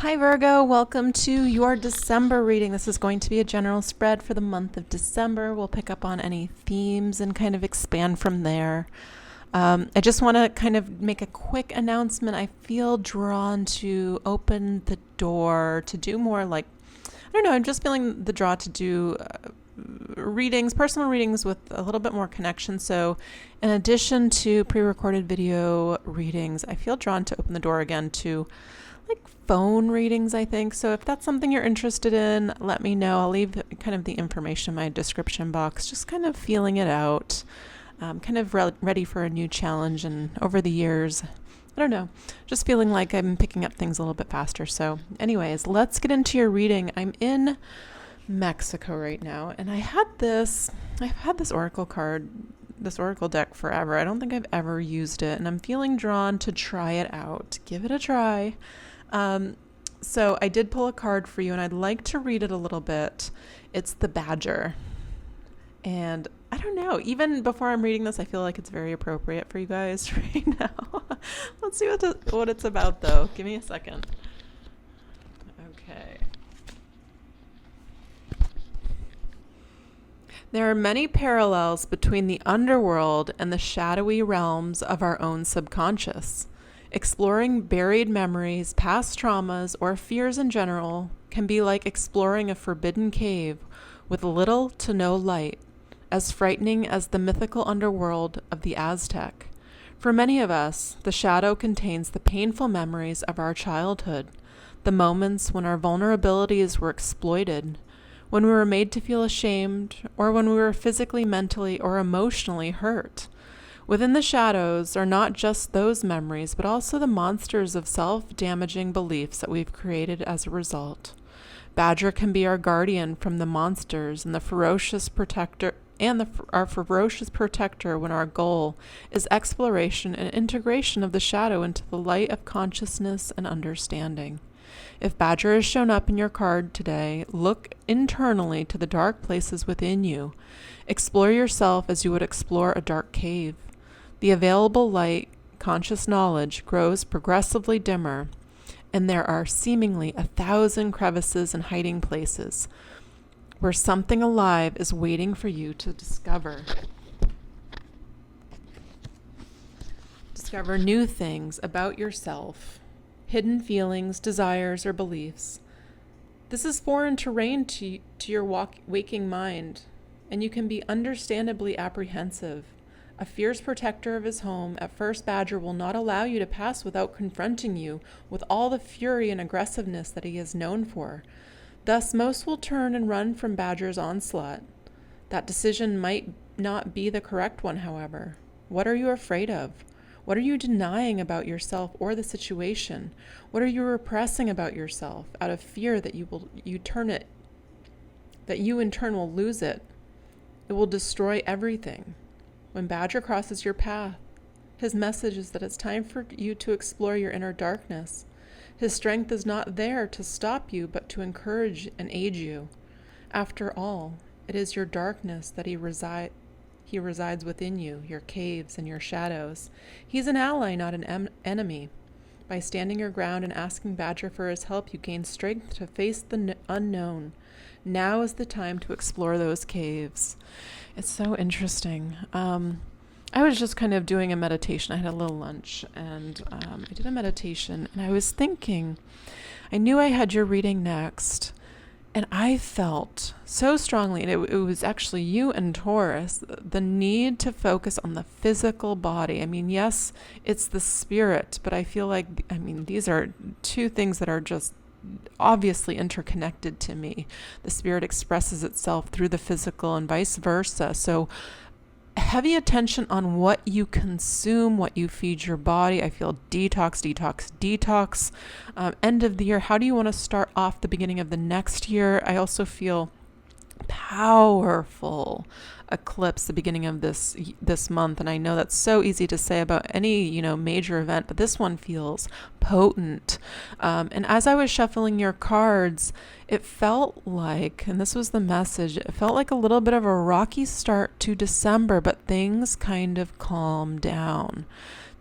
Hi Virgo, welcome to your December reading. This is going to be a general spread for the month of December. We'll pick up on any themes and kind of expand from there. I just want to kind of make a quick announcement. I feel drawn to open the door to do more I'm just feeling the draw to do readings, personal readings with a little bit more connection. So in addition to pre-recorded video readings, I feel drawn to open the door again to phone readings, I think. So if that's something you're interested in, let me know. I'll leave kind of the information in my description box, just kind of feeling it out, kind of ready for a new challenge. And over the years, just feeling like I'm picking up things a little bit faster. So anyways, let's get into your reading. I'm in Mexico right now, and I've had this oracle card, this oracle deck forever. I don't think I've ever used it, and I'm feeling drawn to try it out, give it a try. So I did pull a card for you, and I'd like to read it a little bit. It's the Badger. And I don't know, even before I'm reading this, I feel like it's very appropriate for you guys right now. Let's see what it's about, though. Give me a second. Okay. There are many parallels between the underworld and the shadowy realms of our own subconscious. Exploring buried memories, past traumas, or fears in general can be like exploring a forbidden cave with little to no light, as frightening as the mythical underworld of the Aztec. For many of us, the shadow contains the painful memories of our childhood, the moments when our vulnerabilities were exploited, when we were made to feel ashamed, or when we were physically, mentally, or emotionally hurt. Within the shadows are not just those memories, but also the monsters of self-damaging beliefs that we've created as a result. Badger can be our guardian from the monsters and our ferocious protector when our goal is exploration and integration of the shadow into the light of consciousness and understanding. If Badger has shown up in your card today, look internally to the dark places within you. Explore yourself as you would explore a dark cave. The available light, conscious knowledge, grows progressively dimmer, and there are seemingly 1,000 crevices and hiding places where something alive is waiting for you to discover. Discover new things about yourself, hidden feelings, desires, or beliefs. This is foreign terrain to your waking mind, and you can be understandably apprehensive. A fierce protector of his home, at first Badger will not allow you to pass without confronting you with all the fury and aggressiveness that he is known for. Thus, most will turn and run from Badger's onslaught. That decision might not be the correct one, however. What are you afraid of? What are you denying about yourself or the situation? What are you repressing about yourself out of fear that you in turn will lose it? It will destroy everything. When Badger crosses your path, his message is that it's time for you to explore your inner darkness. His strength is not there to stop you, but to encourage and aid you. After all, it is your darkness that he resides within you, your caves and your shadows. He's an ally, not an enemy. By standing your ground and asking Badger for his help, you gain strength to face the unknown. Now is the time to explore those caves. It's so interesting. I was just kind of doing a meditation. I had a little lunch, and I did a meditation, and I was thinking, I knew I had your reading next, and I felt so strongly, and it was actually you and Taurus, the need to focus on the physical body. I mean, yes, it's the spirit, but I feel like, these are two things that are just obviously interconnected to me. The spirit expresses itself through the physical and vice versa. So heavy attention on what you consume, what you feed your body. I feel detox. End of the year. How do you want to start off the beginning of the next year? I also feel powerful eclipse the beginning of this month, and I know that's so easy to say about any major event, but this one feels potent. And as I was shuffling your cards, it felt like, and this was the message, it felt like a little bit of a rocky start to December, but things kind of calmed down.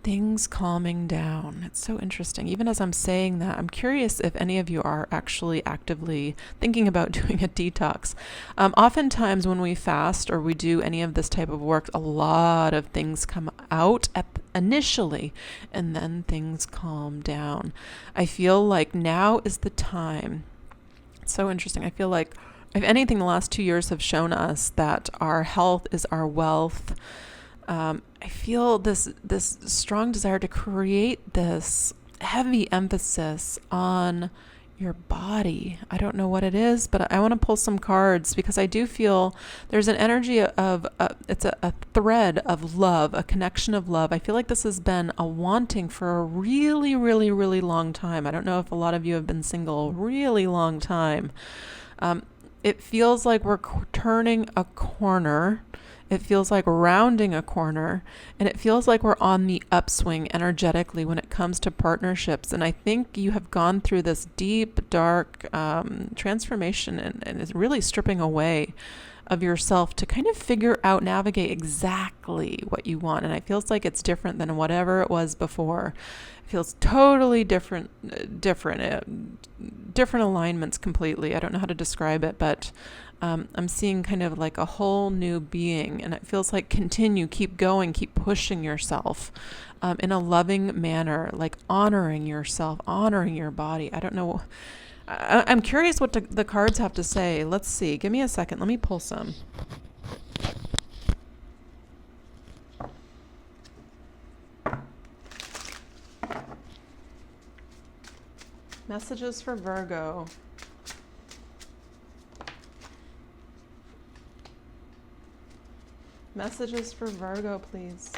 Things calming down. It's so interesting. Even as I'm saying that, I'm curious if any of you are actually actively thinking about doing a detox. Oftentimes when we fast or we do any of this type of work, a lot of things come out initially, and then things calm down. I feel like now is the time. It's so interesting. I feel like, if anything, the last 2 years have shown us that our health is our wealth. I feel this strong desire to create this heavy emphasis on your body. I don't know what it is, but I want to pull some cards because I do feel there's an energy of it's a thread of love, a connection of love. I feel like this has been a wanting for a really, really, really long time. I don't know if a lot of you have been single a really long time. It feels like we're turning a corner. It feels like rounding a corner, and it feels like we're on the upswing energetically when it comes to partnerships. And I think you have gone through this deep, dark transformation and is really stripping away of yourself to kind of figure out, navigate exactly what you want. And it feels like it's different than whatever it was before. It feels totally different alignments completely. I don't know how to describe it, but I'm seeing kind of like a whole new being, and it feels like keep going, keep pushing yourself in a loving manner, like honoring yourself, honoring your body. I don't know. I'm curious what the cards have to say. Let's see. Give me a second. Let me pull some. Messages for Virgo. Messages for Virgo, please.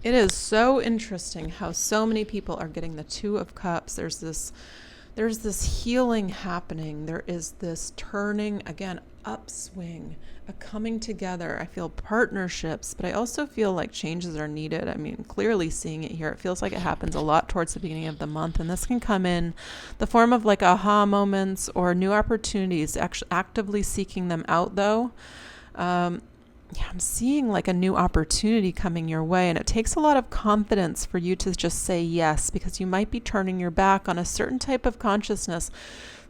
It is so interesting how so many people are getting the Two of Cups. There's this healing happening. There is this turning, again, upswing, a coming together. I feel partnerships, but I also feel like changes are needed. I mean, clearly seeing it here, it feels like it happens a lot towards the beginning of the month. And this can come in the form of like aha moments or new opportunities, actually actively seeking them out though. I'm seeing like a new opportunity coming your way, and it takes a lot of confidence for you to just say yes, because you might be turning your back on a certain type of consciousness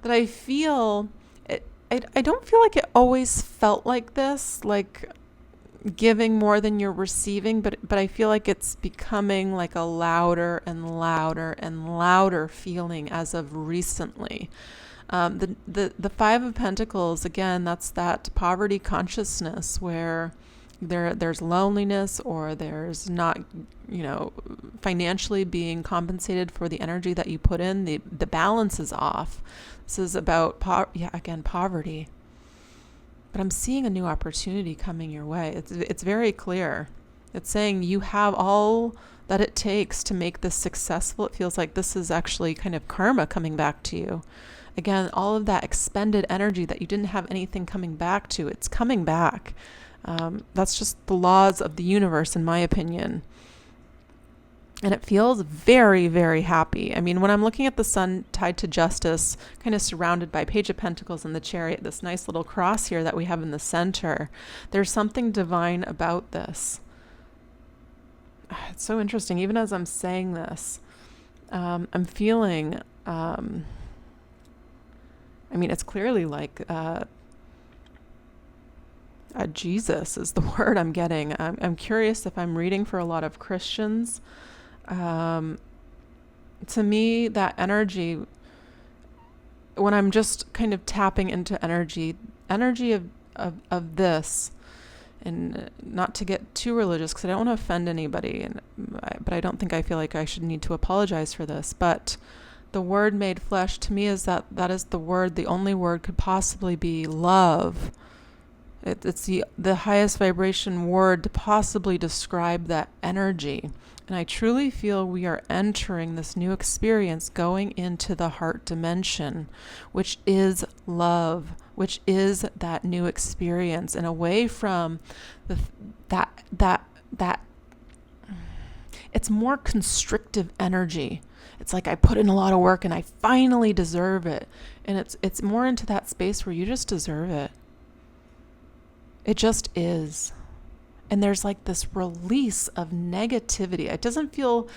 that I feel, I don't feel like it always felt like this, like giving more than you're receiving, but I feel like it's becoming like a louder and louder and louder feeling as of recently. The Five of Pentacles, again, that's that poverty consciousness where there's loneliness, or there's not, financially being compensated for the energy that you put in. The balance is off. This is about, poverty. But I'm seeing a new opportunity coming your way. It's very clear. It's saying you have all that it takes to make this successful. It feels like this is actually kind of karma coming back to you. Again, all of that expended energy that you didn't have anything coming back to, it's coming back. That's just the laws of the universe, in my opinion. And it feels very, very happy. I mean, when I'm looking at the sun tied to justice, kind of surrounded by Page of Pentacles and the Chariot, this nice little cross here that we have in the center, there's something divine about this. It's so interesting. Even as I'm saying this, I'm feeling... it's clearly like Jesus is the word I'm getting. I'm curious if I'm reading for a lot of Christians. To me, that energy, when I'm just kind of tapping into energy of this, and not to get too religious because I don't want to offend anybody, but I don't think I feel like I should need to apologize for this, but the word made flesh to me is that is the word, the only word could possibly be love. It's the highest vibration word to possibly describe that energy. And I truly feel we are entering this new experience going into the heart dimension, which is love, which is that new experience, and away from that it's more constrictive energy. It's like I put in a lot of work and I finally deserve it. And it's more into that space where you just deserve it. It just is. And there's like this release of negativity. It doesn't feel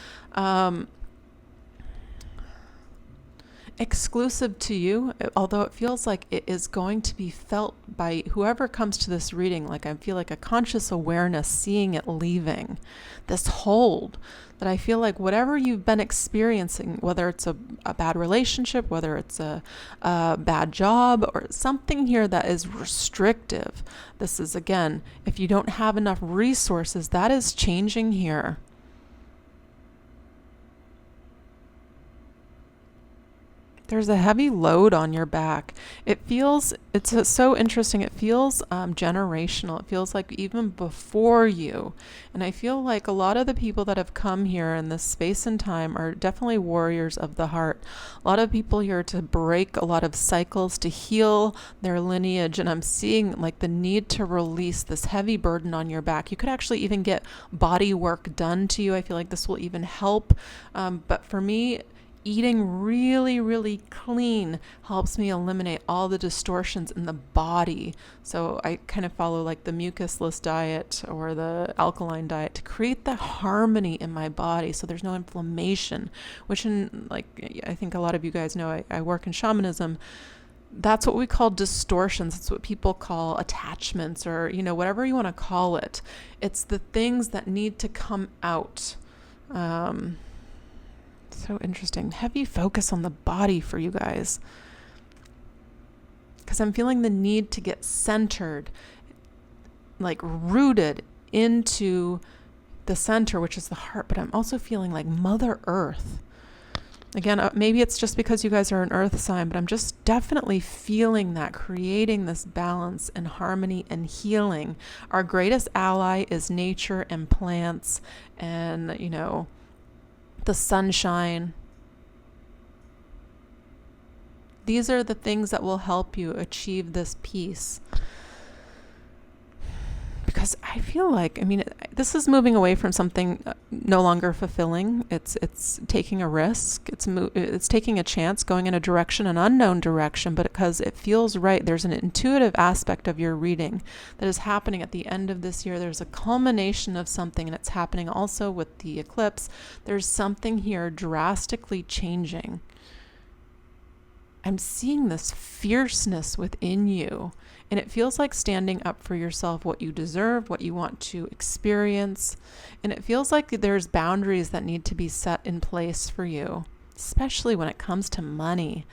exclusive to you, although it feels like it is going to be felt by whoever comes to this reading. Like I feel like a conscious awareness, seeing it leaving, this hold that I feel like whatever you've been experiencing, whether it's a bad relationship, whether it's a bad job or something here that is restrictive. This is, again, if you don't have enough resources, that is changing here. There's a heavy load on your back. It's so interesting. It feels generational. It feels like even before you. And I feel like a lot of the people that have come here in this space and time are definitely warriors of the heart. A lot of people here to break a lot of cycles, to heal their lineage. And I'm seeing like the need to release this heavy burden on your back. You could actually even get body work done to you. I feel like this will even help. But for me, eating really, really clean helps me eliminate all the distortions in the body. So I kind of follow like the mucusless diet or the alkaline diet to create the harmony in my body so there's no inflammation, which I think a lot of you guys know, I work in shamanism. That's what we call distortions. It's what people call attachments, or, whatever you want to call it. It's the things that need to come out. So interesting. Heavy focus on the body for you guys. Because I'm feeling the need to get centered, like rooted into the center, which is the heart. But I'm also feeling like Mother Earth. Again, maybe it's just because you guys are an earth sign, but I'm just definitely feeling that, creating this balance and harmony and healing. Our greatest ally is nature and plants and, the sunshine. These are the things that will help you achieve this peace. Because I feel like, this is moving away from something no longer fulfilling. It's taking a risk. It's taking a chance, going in a direction, an unknown direction, but because it feels right. There's an intuitive aspect of your reading that is happening at the end of this year. There's a culmination of something, and it's happening also with the eclipse. There's something here drastically changing. I'm seeing this fierceness within you. And it feels like standing up for yourself, what you deserve, what you want to experience. And it feels like there's boundaries that need to be set in place for you, especially when it comes to money.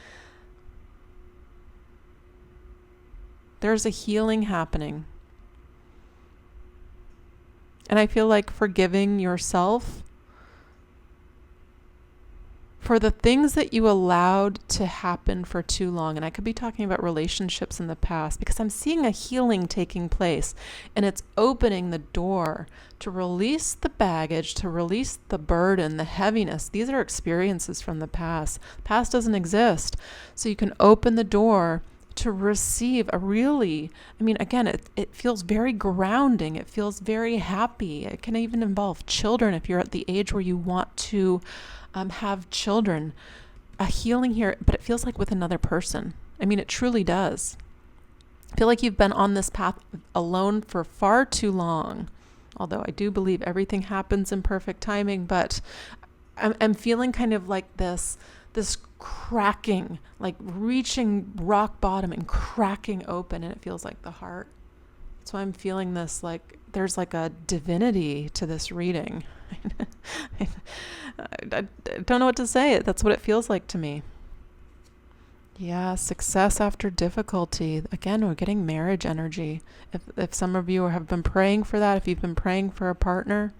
There's a healing happening. And I feel like forgiving yourself for the things that you allowed to happen for too long. And I could be talking about relationships in the past, because I'm seeing a healing taking place, and it's opening the door to release the baggage, to release the burden, the heaviness. These are experiences from the past. The past doesn't exist. So you can open the door to receive a really, again, it feels very grounding. It feels very happy. It can even involve children if you're at the age where you want to have children. A healing here, but it feels like with another person. It truly does. I feel like you've been on this path alone for far too long. Although I do believe everything happens in perfect timing, but I'm feeling kind of like this cracking, like reaching rock bottom and cracking open, and it feels like the heart. So I'm feeling this, like there's like a divinity to this reading. I don't know what to say. That's what it feels like to me. Yeah, success after difficulty. Again, we're getting marriage energy. If some of you have been praying for that, if you've been praying for a partner,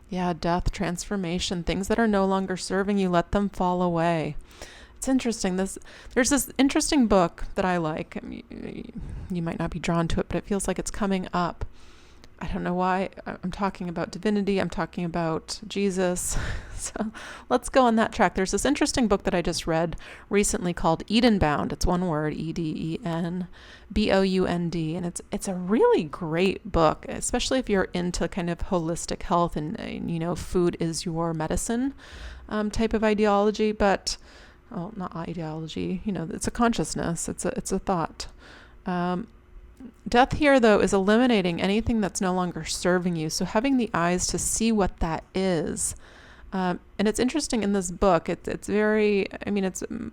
Yeah, death, transformation, things that are no longer serving you, let them fall away. It's interesting. There's this interesting book that I like. I mean, you might not be drawn to it, but it feels like it's coming up. I don't know why. I'm talking about divinity. I'm talking about Jesus. So let's go on that track. There's this interesting book that I just read recently called Edenbound. It's one word, Edenbound. And it's a really great book, especially if you're into kind of holistic health and food is your medicine type of ideology. But, well, not ideology. It's a consciousness. It's a thought. Death here, though, is eliminating anything that's no longer serving you. So having the eyes to see what that is. And it's interesting in this book. It's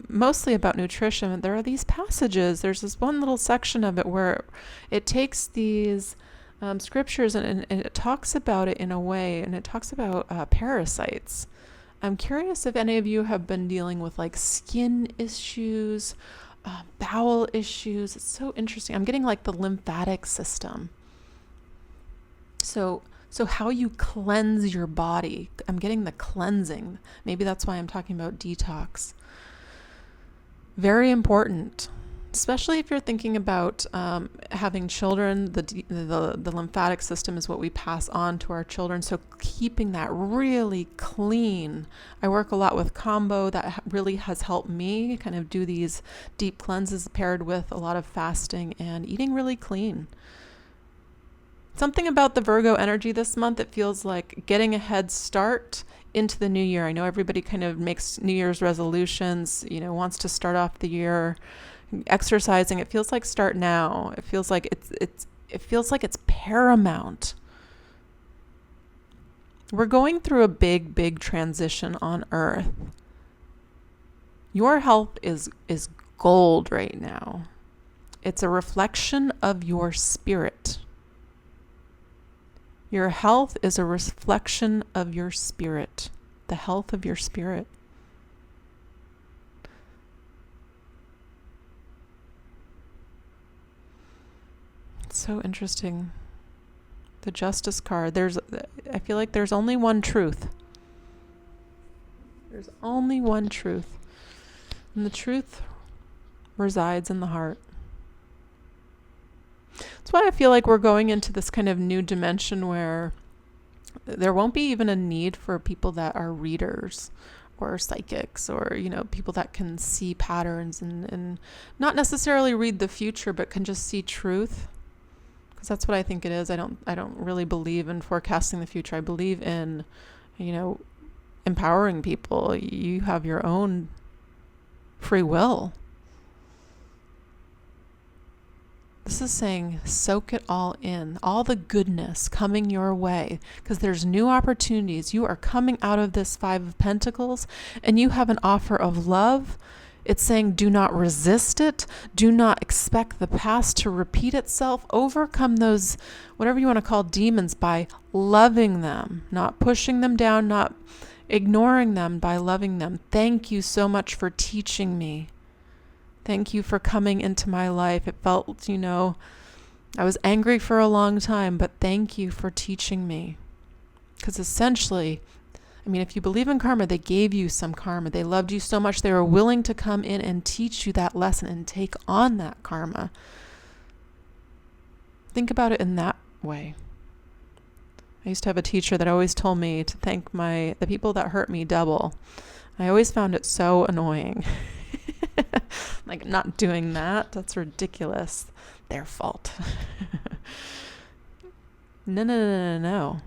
mostly about nutrition. And there are these passages. There's this one little section of it where it takes these scriptures and it talks about it in a way. And it talks about parasites. I'm curious if any of you have been dealing with like skin issues, bowel issues. It's so interesting. I'm getting like the lymphatic system. So how you cleanse your body. I'm getting the cleansing. Maybe that's why I'm talking about detox. Very important, especially if you're thinking about having children. The lymphatic system is what we pass on to our children. So keeping that really clean. I work a lot with Combo. That really has helped me kind of do these deep cleanses paired with a lot of fasting and eating really clean. Something about the Virgo energy this month, it feels like getting a head start into the new year. I know everybody kind of makes New Year's resolutions, wants to start off the year exercising. It feels like start now. It feels like it's paramount. We're going through a big transition on Earth. Your health is gold right now. It's a reflection of your spirit. Your health is a reflection of your spirit, the health of your spirit. It's so interesting. The Justice card. I feel like there's only one truth. There's only one truth. And the truth resides in the heart. That's why I feel like we're going into this kind of new dimension where there won't be even a need for people that are readers or psychics or, people that can see patterns and not necessarily read the future, but can just see truth. Because that's what I think it is. I don't really believe in forecasting the future. I believe in, empowering people. You have your own free will. This is saying soak it all in, all the goodness coming your way, because there's new opportunities. You are coming out of this Five of Pentacles and you have an offer of love. It's saying do not resist it. Do not expect the past to repeat itself. Overcome those, whatever you want to call demons, by loving them, not pushing them down, not ignoring them, by loving them. Thank you so much for teaching me. Thank you for coming into my life. It felt, I was angry for a long time, but thank you for teaching me. Because essentially, if you believe in karma, they gave you some karma. They loved you so much, they were willing to come in and teach you that lesson and take on that karma. Think about it in that way. I used to have a teacher that always told me to thank the people that hurt me double. I always found it so annoying. Like, not doing that's ridiculous. Their fault. No.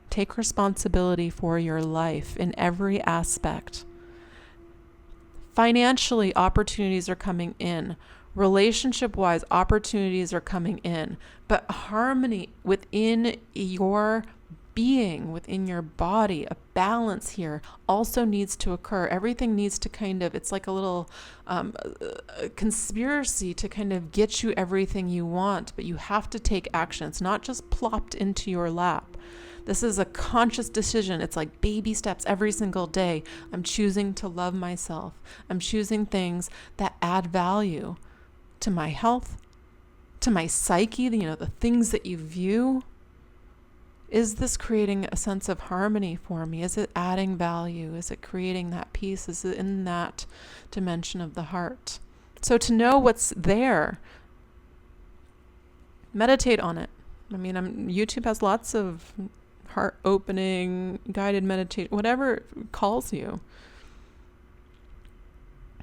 Take responsibility for your life in every aspect. Financially, opportunities are coming in. Relationship-wise, opportunities are coming in. But harmony within your being, within your body, a balance here also needs to occur. Everything needs to it's like a little conspiracy to kind of get you everything you want, but you have to take action. It's not just plopped into your lap. This is a conscious decision. It's like baby steps every single day. I'm choosing to love myself. I'm choosing things that add value to my health, to my psyche, the things that you view. Is this creating a sense of harmony for me? Is it adding value? Is it creating that peace? Is it in that dimension of the heart? So to know what's there, meditate on it. I mean, YouTube has lots of heart opening, guided meditation, whatever calls you.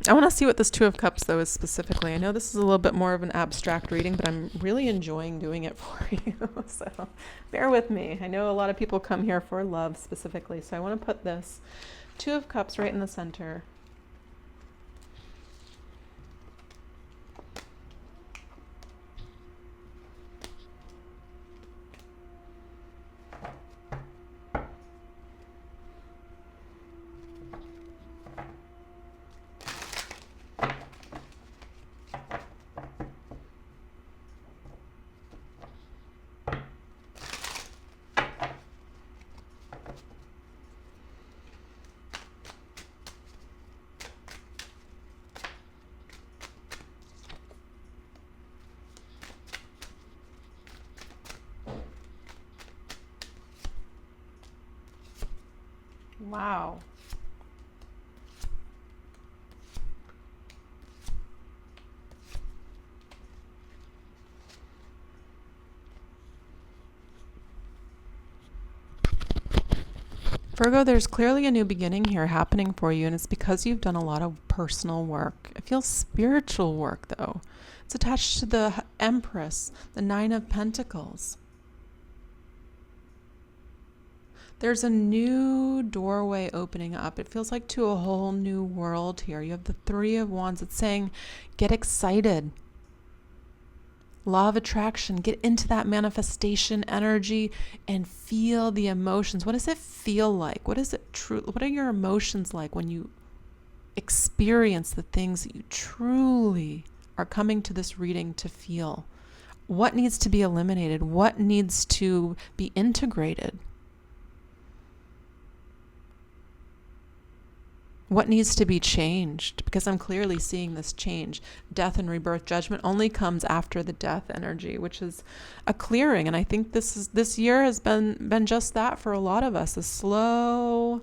I want to see what this Two of Cups, though, is specifically. I know this is a little bit more of an abstract reading, but I'm really enjoying doing it for you. So bear with me. I know a lot of people come here for love specifically. So I want to put this Two of Cups right in the center. Wow. Virgo, there's clearly a new beginning here happening for you, and it's because you've done a lot of personal work. It feels spiritual work, though. It's attached to the Empress, the Nine of Pentacles. There's a new doorway opening up. It feels like to a whole new world here. You have the Three of Wands. It's saying, get excited. Law of attraction. Get into that manifestation energy and feel the emotions. What does it feel like? What is it true? What are your emotions like when you experience the things that you truly are coming to this reading to feel? What needs to be eliminated? What needs to be integrated? What needs to be changed? Because I'm clearly seeing this change. Death and rebirth. Judgment only comes after the death energy, which is a clearing. And I think this year has been just that for a lot of us. A slow,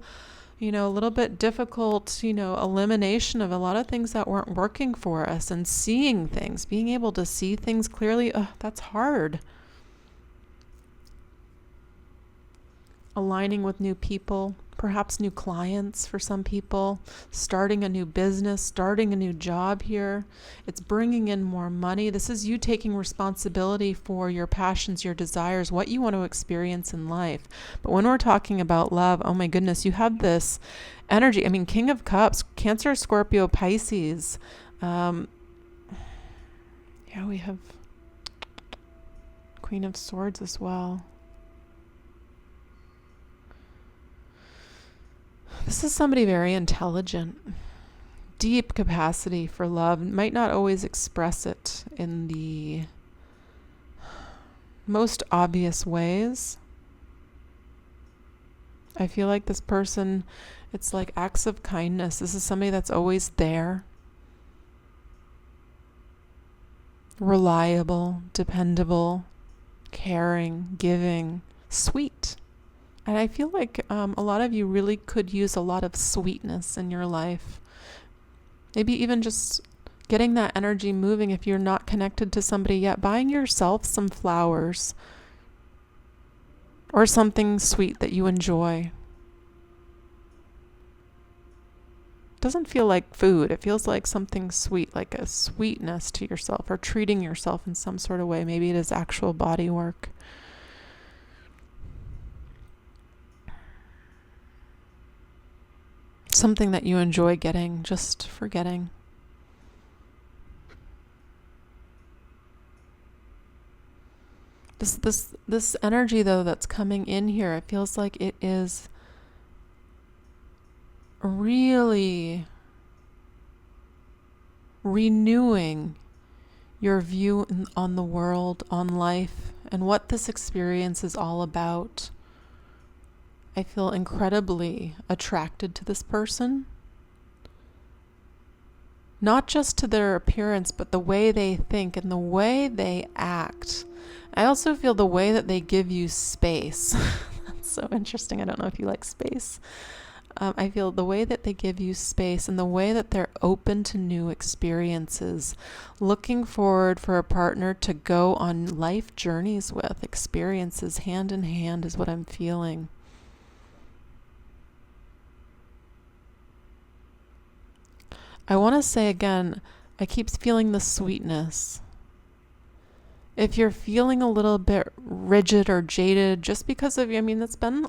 a little bit difficult, elimination of a lot of things that weren't working for us, and seeing things, being able to see things clearly. That's hard. Aligning with new people, perhaps new clients for some people, starting a new business, starting a new job here. It's bringing in more money. This is you taking responsibility for your passions, your desires, what you want to experience in life. But when we're talking about love, oh my goodness, you have this energy. I mean, King of Cups, Cancer, Scorpio, Pisces. We have Queen of Swords as well. This is somebody very intelligent, deep capacity for love, might not always express it in the most obvious ways. I feel like this person, it's like acts of kindness. This is somebody that's always there, reliable, dependable, caring, giving, sweet. And I feel like a lot of you really could use a lot of sweetness in your life. Maybe even just getting that energy moving if you're not connected to somebody yet. Buying yourself some flowers or something sweet that you enjoy. It doesn't feel like food. It feels like something sweet, like a sweetness to yourself, or treating yourself in some sort of way. Maybe it is actual body work. Something that you enjoy getting, just for getting. This energy, though, that's coming in here, it feels like it is really renewing your view on the world, on life, and what this experience is all about. I feel incredibly attracted to this person. not just to their appearance, but the way they think and the way they act. I also feel the way that they give you space. That's so interesting. I don't know if you like space. I feel the way that they give you space and the way that they're open to new experiences, looking forward for a partner to go on life journeys with, experiences hand in hand is what I'm feeling. I want to say again, I keep feeling the sweetness. If you're feeling a little bit rigid or jaded, just because of, it's been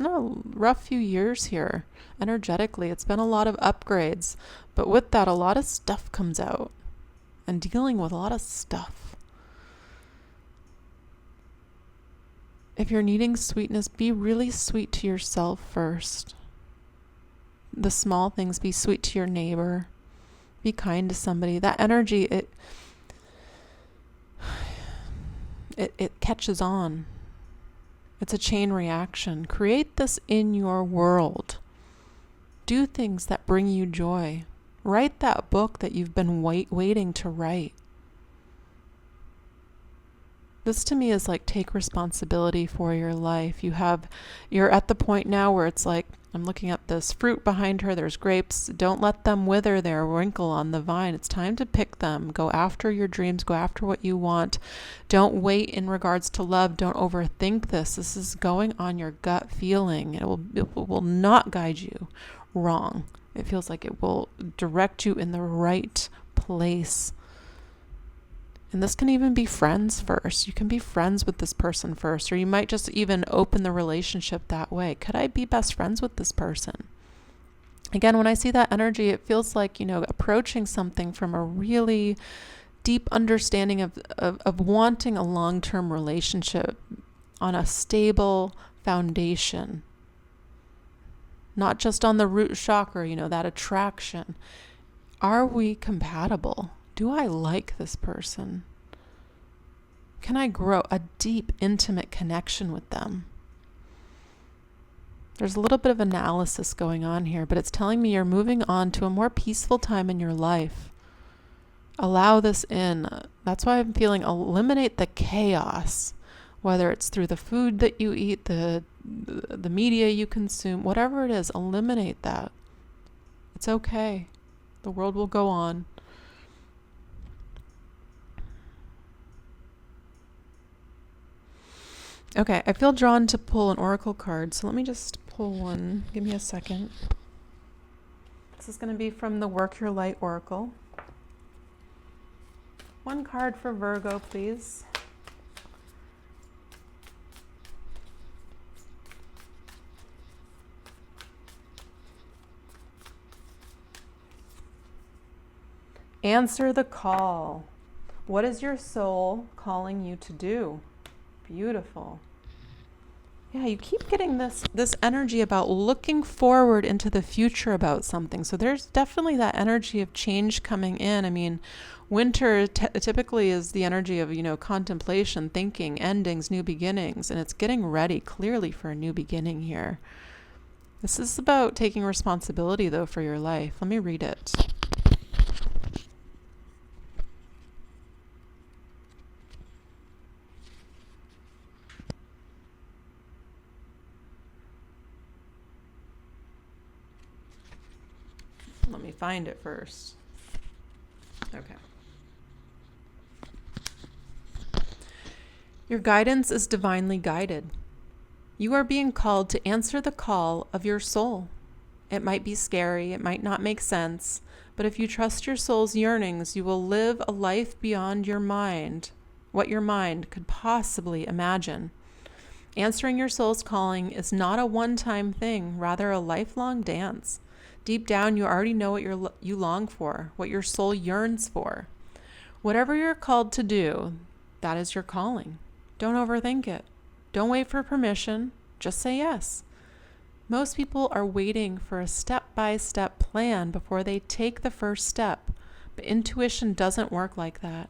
a rough few years here energetically. It's been a lot of upgrades, but with that, a lot of stuff comes out and dealing with a lot of stuff. If you're needing sweetness, be really sweet to yourself first. The small things, be sweet to your neighbor, be kind to somebody. That energy, it catches on. It's a chain reaction. Create this in your world. Do things that bring you joy. Write that book that you've been waiting to write. This to me is like, take responsibility for your life. You're at the point now where it's like, I'm looking at this fruit behind her. There's grapes. Don't let them wither their wrinkle on the vine. It's time to pick them. Go after your dreams. Go after what you want. Don't wait in regards to love. Don't overthink this. This is going on your gut feeling. It will not guide you wrong. It feels like it will direct you in the right place. And this can even be friends first. You can be friends with this person first, or you might just even open the relationship that way. Could I be best friends with this person? Again, when I see that energy, it feels like, approaching something from a really deep understanding of wanting a long-term relationship on a stable foundation. Not just on the root chakra, that attraction. Are we compatible? Do I like this person? Can I grow a deep, intimate connection with them? There's a little bit of analysis going on here, but it's telling me you're moving on to a more peaceful time in your life. Allow this in. That's why I'm feeling eliminate the chaos, whether it's through the food that you eat, the media you consume, whatever it is, eliminate that. It's okay. The world will go on. Okay, I feel drawn to pull an oracle card, so let me just pull one. Give me a second. This is going to be from the Work Your Light Oracle. One card for Virgo, please. Answer the call. What is your soul calling you to do? Beautiful. Yeah, you keep getting this energy about looking forward into the future about something. So there's definitely that energy of change coming in. Winter typically is the energy of, contemplation, thinking, endings, new beginnings, and it's getting ready clearly for a new beginning here. This is about taking responsibility, though, for your life. Let me read it. Let me find it first. Okay. Your guidance is divinely guided. You are being called to answer the call of your soul. It might be scary, it might not make sense, but if you trust your soul's yearnings, you will live a life beyond your mind, what your mind could possibly imagine. Answering your soul's calling is not a one-time thing, rather a lifelong dance. Deep down, you already know what you long for, what your soul yearns for. Whatever you're called to do, that is your calling. Don't overthink it. Don't wait for permission. Just say yes. Most people are waiting for a step-by-step plan before they take the first step, but intuition doesn't work like that.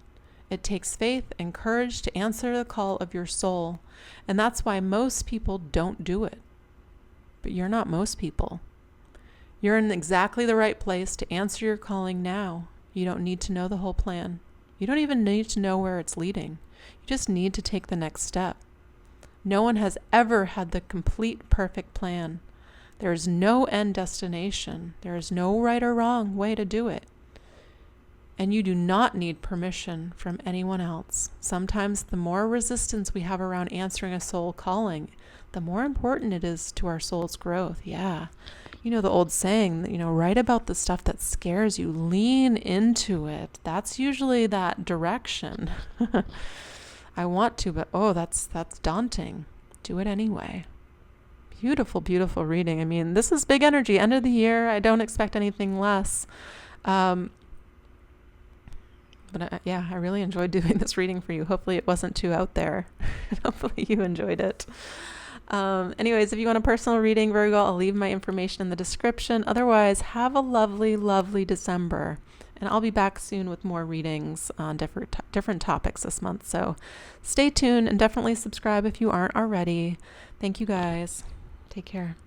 It takes faith and courage to answer the call of your soul, and that's why most people don't do it. But you're not most people. You're in exactly the right place to answer your calling now. You don't need to know the whole plan. You don't even need to know where it's leading. You just need to take the next step. No one has ever had the complete perfect plan. There is no end destination. There is no right or wrong way to do it. And you do not need permission from anyone else. Sometimes the more resistance we have around answering a soul calling, the more important it is to our soul's growth. Yeah. You know the old saying, write about the stuff that scares you. Lean into it. That's usually that direction. I want to, but that's daunting. Do it anyway. Beautiful, beautiful reading. I mean, this is big energy. End of the year. I don't expect anything less. But I really enjoyed doing this reading for you. Hopefully it wasn't too out there. Hopefully you enjoyed it. Anyways, if you want a personal reading, Virgo, I'll leave my information in the description. Otherwise, have a lovely, lovely December. And I'll be back soon with more readings on different topics this month. So stay tuned and definitely subscribe if you aren't already. Thank you guys. Take care.